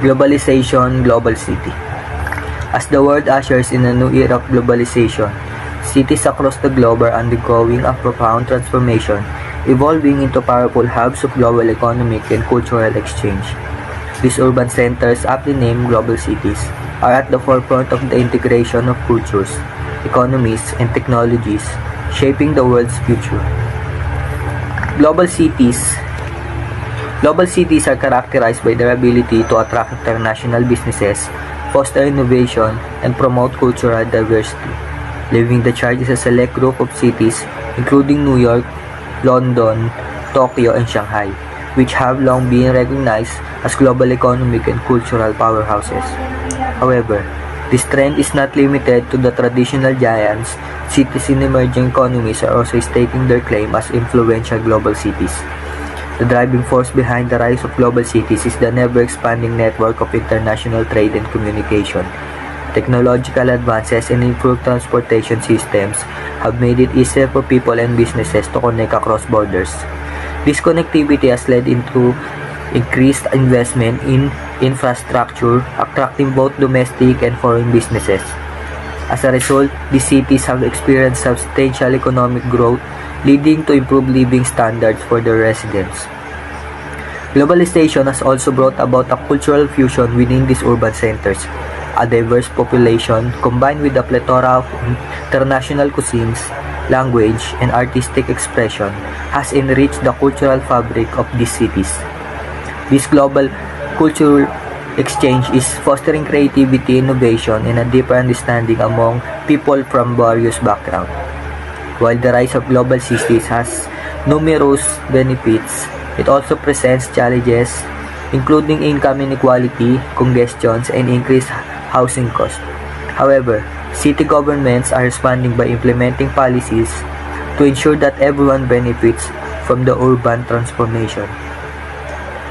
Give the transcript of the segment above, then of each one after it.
Globalization, global city. As the world ushers in a new era of globalization, cities across the globe are undergoing a profound transformation, evolving into powerful hubs of global economic and cultural exchange. These urban centers, aptly named global cities, are at the forefront of the integration of cultures, economies, and technologies, shaping the world's future. Global cities are characterized by their ability to attract international businesses, foster innovation, and promote cultural diversity. Leading the charge is a select group of cities, including New York, London, Tokyo, and Shanghai, which have long been recognized as global economic and cultural powerhouses. However, this trend is not limited to the traditional giants. Cities in emerging economies are also staking their claim as influential global cities. The driving force behind the rise of global cities is the never-expanding network of international trade and communication. Technological advances and improved transportation systems have made it easier for people and businesses to connect across borders. This connectivity has led into increased investment in infrastructure, attracting both domestic and foreign businesses. As a result, these cities have experienced substantial economic growth, leading to improved living standards for their residents. Globalization has also brought about a cultural fusion within these urban centers. A diverse population, combined with a plethora of international cuisines, language, and artistic expression, has enriched the cultural fabric of these cities. This global cultural exchange is fostering creativity, innovation, and a deeper understanding among people from various backgrounds. While the rise of global cities has numerous benefits, it also presents challenges, including income inequality, congestion, and increased housing costs. However, city governments are responding by implementing policies to ensure that everyone benefits from the urban transformation.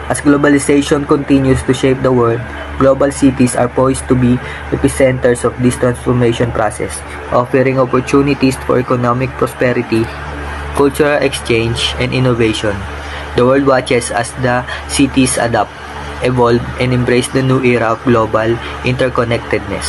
As globalization continues to shape the world, global cities are poised to be epicenters of this transformation process, offering opportunities for economic prosperity, cultural exchange, and innovation. The world watches as the cities adapt, evolve, and embrace the new era of global interconnectedness.